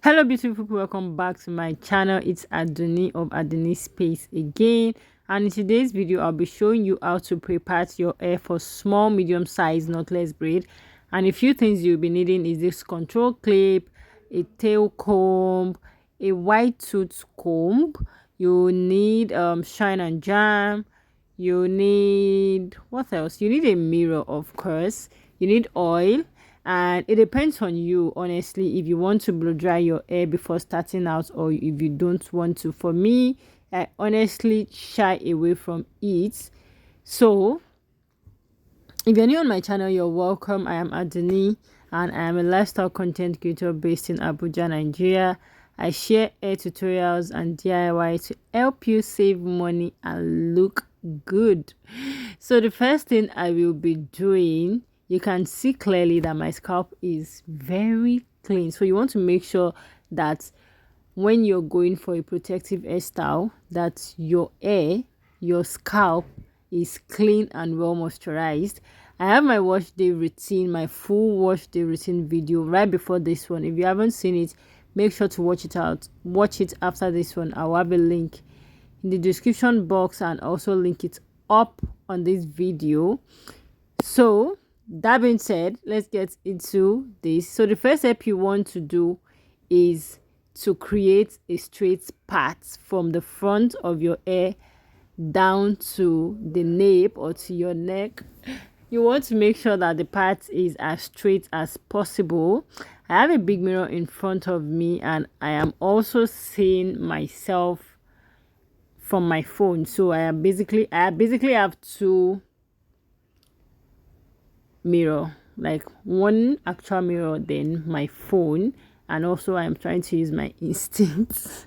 Hello beautiful people, welcome back to my channel. It's Adunni of ADUNNI'S Space again, and in today's video I'll be showing you how to pre-part your hair for small medium size knotless braid. And a few things you'll be needing is this control clip, a tail comb, a white tooth comb. You need shine and jam. You need, what else? You need a mirror, of course. You need oil, and it depends on you, honestly, if you want to blow dry your hair before starting out or if you don't want to. For me, I honestly shy away from it. So if you're new on my channel, you're welcome. I am Adunni, and I am a lifestyle content creator based in Abuja, Nigeria. I share hair tutorials and DIY to help you save money and look good. So the first thing I will be doing, you can see clearly that my scalp is very clean. So you want to make sure that when you're going for a protective hairstyle, that your hair, your scalp is clean and well moisturized. I have my wash day routine, my full wash day routine video right before this one. If you haven't seen it, make sure to watch it after this one. I'll have a link in the description box and also link it up on this video. So that being said, let's get into this. So the first step you want to do is to create a straight path from the front of your hair down to the nape or to your neck. You want to make sure that the path is as straight as possible. I have a big mirror in front of me, and I am also seeing myself from my phone. So I basically have two mirror, like one actual mirror, then my phone, and also I'm trying to use my instincts.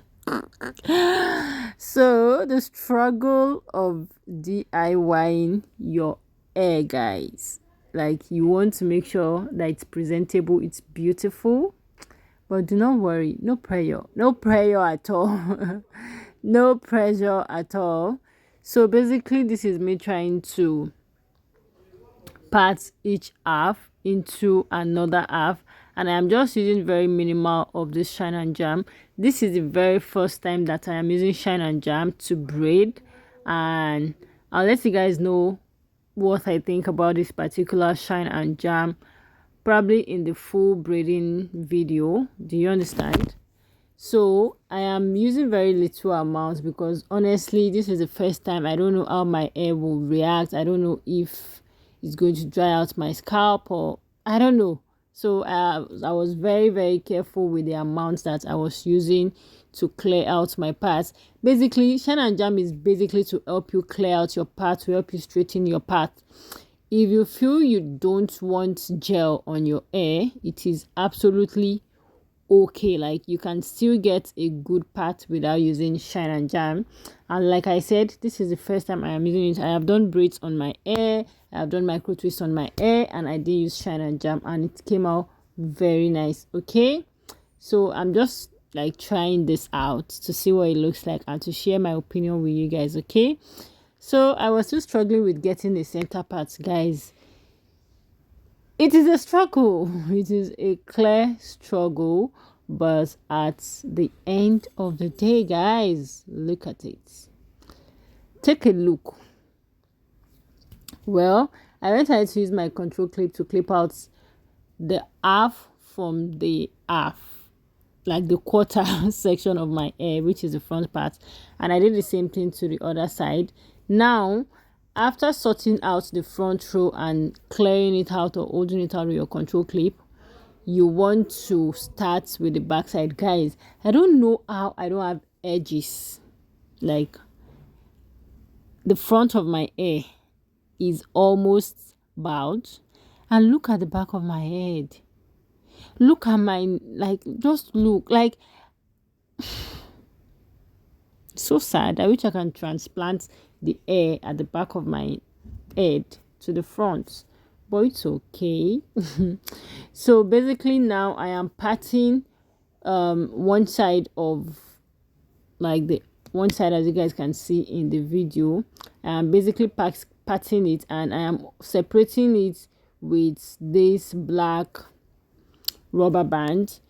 So the struggle of DIYing your hair, guys, like you want to make sure that it's presentable, it's beautiful, but do not worry, no pressure at all. No pressure at all. So basically this is me trying to part each half into another half, and I'm just using very minimal of this shine and jam. This is the very first time that I am using shine and jam to braid, and I'll let you guys know what I think about this particular shine and jam probably in the full braiding video. Do you understand? So I am using very little amounts because honestly this is the first time. I don't know how my hair will react. I don't know if it's going to dry out my scalp, or I don't know. So I was very careful with the amounts that I was using to clear out my parts. Basically, shine and jam is basically to help you clear out your part, to help you straighten your part. If you feel you don't want gel on your hair, it is absolutely okay. Like you can still get a good part without using shine and jam. And like I said, this is the first time I am using it. I have done braids on my hair, I have done micro twists on my hair, and I did use shine and jam, and it came out very nice. Okay, so I'm just like trying this out to see what it looks like and to share my opinion with you guys. Okay, so I was still struggling with getting the center parts, guys. It is a struggle. It is a clear struggle, but at the end of the day, guys, look at it. Take a look. Well, I went ahead to use my control clip to clip out the half from the half, like the quarter section of my hair, which is the front part, and I did the same thing to the other side. Now, after sorting out the front row and clearing it out or holding it out with your control clip, you want to start with the back side. Guys, I don't know how I don't have edges. Like the front of my hair is almost bald, and look at the back of my head. Look at my, like, just look like so sad. I wish I can transplant the hair at the back of my head to the front, but it's okay. So basically now I am parting one side of, like the one side, as you guys can see in the video. I'm basically parting it, and I am separating it with this black rubber band.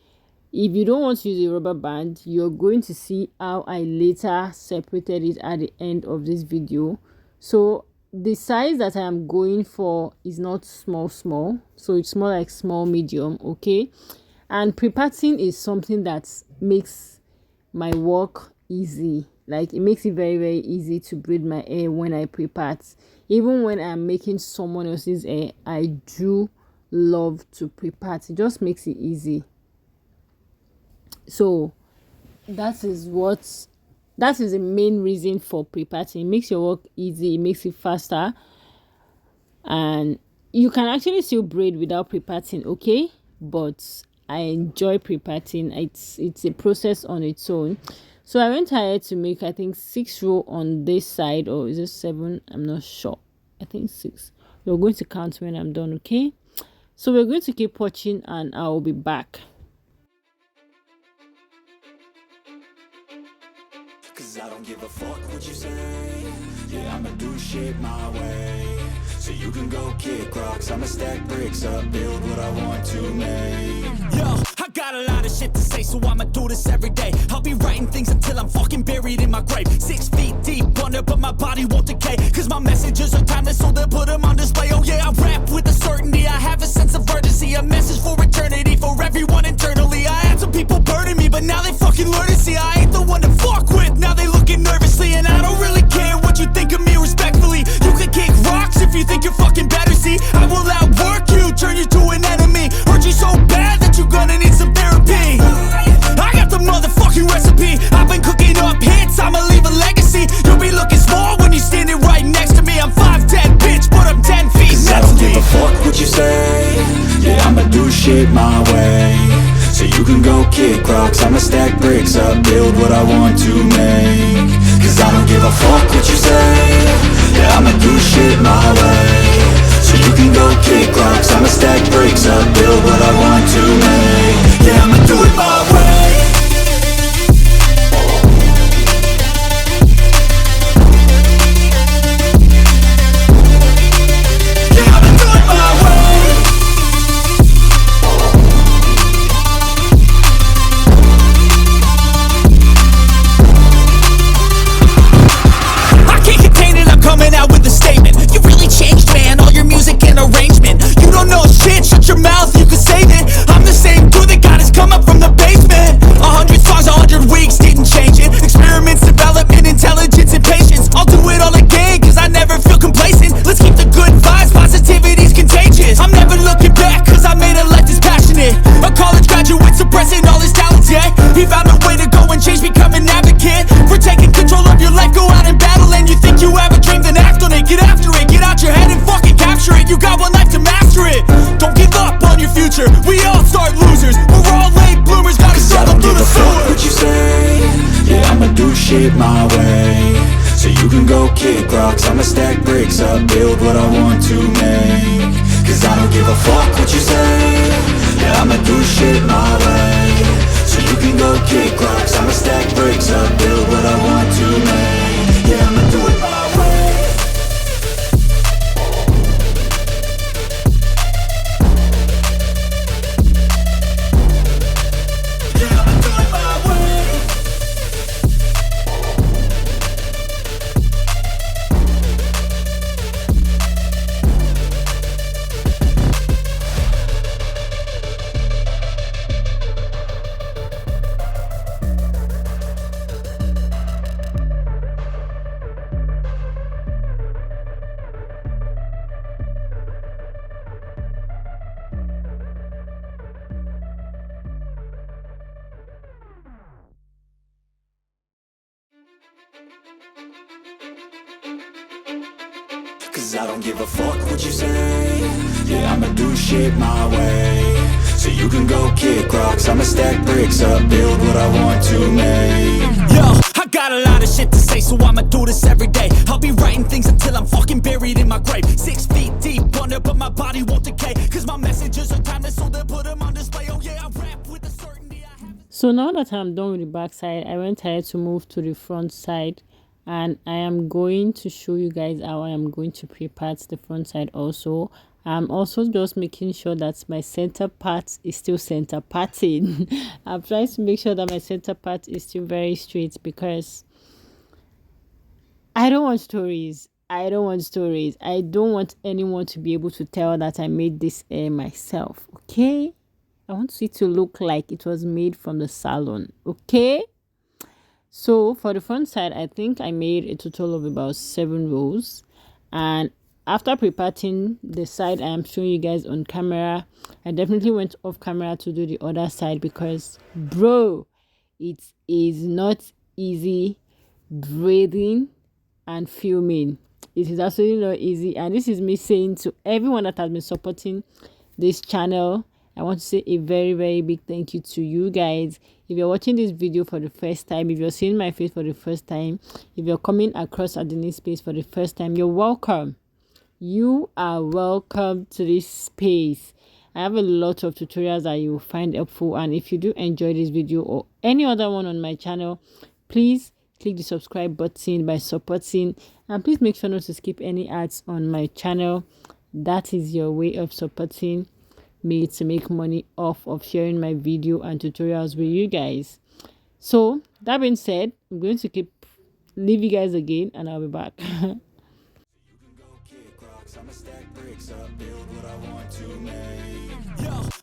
If you don't want to use a rubber band, you're going to see how I later separated it at the end of this video. So the size that I am going for is not small, so it's more like small medium. Okay, and pre-parting is something that makes my work easy. Like, it makes it very easy to braid my hair when I pre-part. Even when I'm making someone else's hair, I do love to pre-part. It just makes it easy. So that is the main reason for pre-parting. It makes your work easy, it makes it faster, and you can actually still braid without pre-parting, okay? But I enjoy pre-parting. It's a process on its own. So I went ahead to make, I think, 6 row on this side, or is it 7? I'm not sure. I think 6. We're going to count when I'm done, okay? So we're going to keep watching and I'll be back. Cause I don't give a fuck what you say. Yeah, I'ma do shit my way. So you can go kick rocks, I'ma stack bricks up, build what I want to make. Yo, I got a lot of shit to say, so I'ma do this every day. I'll be writing things until I'm fucking buried in my grave. 6 feet deep under, but my body won't decay. Cause my messages are timeless, so they'll put them on display. Oh yeah, I rap with a certainty, I have a sense of urgency. A message for eternity, for everyone internally. I had some people burning me, but now they fucking learn to see I ain't the one to fuck with. Now they looking nervously, and I don't really care what you think of me respectfully. You can kick rocks if you think you're fucking better, see. I will outwork you, turn you to an enemy. Hurt you so bad that you're gonna need some therapy. I got the motherfucking recipe. I've been cooking up hits, I'ma leave a legacy. You'll be looking small when you're standing right next to me. I'm 5'10", bitch, but I'm 10 feet next to me. I don't give a fuck what you say. Yeah, I'ma do shit my way. So you can go kick rocks, I'ma stack bricks up, build what I want to make. Cause I don't give a fuck what you say. Yeah, I'ma do shit my way. So you can go kick rocks, I'ma stack bricks up, build what I want to make. Yeah, I'ma do it my way. Yeah, I'ma do it my way. I can't contain it, I'm coming out with a statement. You really changed, man, all your music and arrangement. You don't know shit, shut your mouth, you can save it. I'm the same dude that got his come up from the basement. 100 songs, 100 weeks, didn't change it. Experiments, development, intelligence, and patience. I'll do it all again, cause I never feel complacent. Let's keep the good vibes, positivity's contagious. I'm never looking back, cause I made a life that's passionate. A college graduate suppressing all his talents, yeah. He found a way to go and change, become an advocate. For taking control of your life, go out and battle. And you think you have a dream, then act on it. Get after it, get out your head and fucking capture it. You got one life to master it. Don't give up on your future, we all start losers. We're all late bloomers, gotta struggle through the sewer. What you say, yeah, I'ma do shit my way. So you can go kick rocks, I'ma stack bricks up, build what I want to make. Cause I don't give a fuck what you say. Yeah, I'ma do shit my way. So you can go kick rocks, I'ma stack bricks up, build what I want to make. Yeah, I'ma do it my way. Yeah, I'ma do it my way. Cause I don't give a fuck what you say. Yeah, I'ma do shit my way. So you can go kick rocks, I'ma stack bricks up, build what I want to make. Yo, I got a lot of shit to say, so I'ma do this every day. I'll be writing things until I'm fucking buried in my grave. 6 feet deep under, but my body won't decay. Cause my messages are timeless, so they'll put them on display. Oh yeah, I rap with a certainty I have. So now that I'm done with the back side, I went ahead to move to the front side, and I am going to show you guys how I am going to pre-part the front side. Also, I'm also just making sure that my center part is still center parting. I'm trying to make sure that my center part is still very straight, because I don't want stories. I don't want stories. I don't want anyone to be able to tell that I made this hair myself. Okay, I want it to look like it was made from the salon. Okay. So for the front side, I think I made a total of about 7 rows. And after pre-parting the side I am showing you guys on camera, I definitely went off camera to do the other side, because bro, it is not easy breathing and filming. It is absolutely not easy, and this is me saying to everyone that has been supporting this channel, I want to say a very, very big thank you to you guys. If you're watching this video for the first time, if you're seeing my face for the first time, if you're coming across ADUNNI'S space for the first time, you're welcome. You are welcome to this space. I have a lot of tutorials that you will find helpful, and if you do enjoy this video or any other one on my channel, please click the subscribe button by supporting, and please make sure not to skip any ads on my channel. That is your way of supporting me to make money off of sharing my video and tutorials with you guys. So that being said, I'm going to leave you guys again, and I'll be back.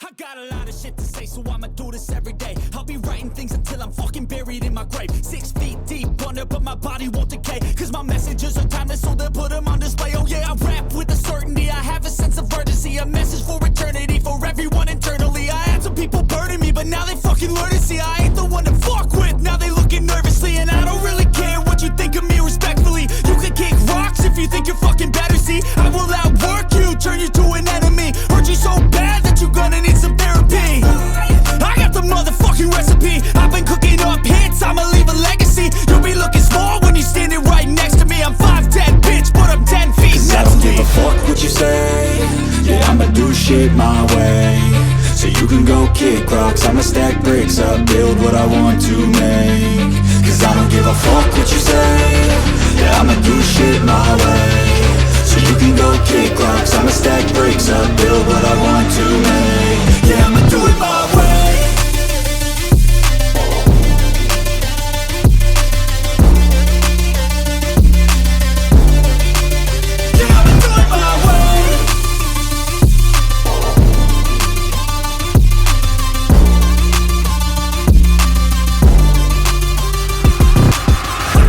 I got a lot of shit to say, so I'ma do this every day. I'll be writing things until I'm fucking buried in my grave. 6 feet deep under, but my body won't decay, cause my messages are timeless, so they'll put them on display. Oh yeah, I rap with a certainty, I have a sense of urgency, a message for eternity, for everyone internally. I had some people burning me, but now they fucking learn to see I ain't the one to fuck with. Now they looking nervously, and I don't really care what you think of me, respectfully. You can kick rocks if you think you're fucking better, see I will outwork you, turn you to an enemy, hurt you so bad that you're gonna need some therapy. I got the motherfucking recipe, I've been cooking up hits, I'ma leave a legacy. You'll be looking small when you're standing right next to me. I'm 5'10", bitch, but I'm 10 feet next to me. I don't give a fuck what you say, yeah, I'ma do shit my way. So you can go kick rocks, I'ma stack bricks up, build what I want to make. Cause I don't give a fuck what you say, yeah, I'ma do shit my way. So you can go kick rocks, I'ma stack bricks up, build what I want to make. Yeah, I'ma do it my way. Yeah, I'ma do it my way.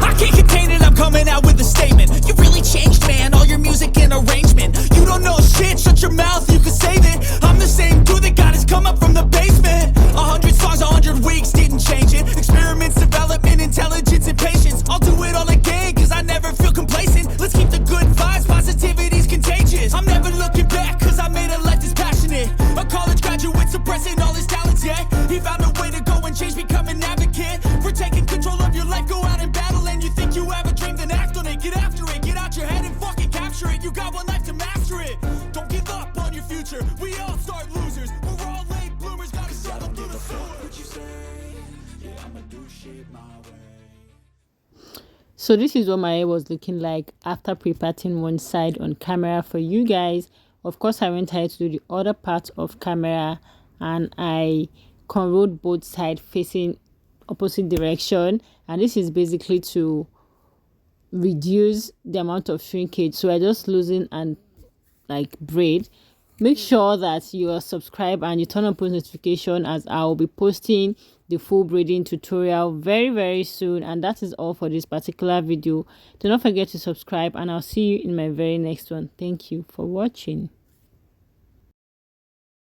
I can't contain it, I'm coming out with a statement. You really changed, man, all your music and arrangement. You don't know shit, shut your mouth, you can save it. I'm the same dude that got his come up from the basement. 100 songs, 100 weeks, didn't change it. Experiments, development, intelligence, and patience. I'll do it all again, cause I never feel complacent. Let's keep the good vibes, positivity's contagious. I'm never looking back, cause I made a life that's passionate. A college graduate suppressing all his talents, yeah. He found a way to go and change, become an advocate for taking control of your life, go out and battle. And you think you have a dream, then act on it. Get after it, get out your head and fucking capture it. You got one life to master it. Don't give up on your future, we all start losers. We're all late bloomers, gotta struggle through the sewer. What you say, yeah, I'ma do shit my way. So this is what my hair was looking like after pre-parting one side on camera for you guys. Of course, I went ahead to do the other part of camera, and I cornrowed both sides facing opposite direction, and this is basically to reduce the amount of shrinkage. So I just loosen and like braid. Make sure that you are subscribed and you turn on post notification, as I will be posting the full braiding tutorial very, very soon. And that is all for this particular video. Do not forget to subscribe, and I'll see you in my very next one. Thank you for watching.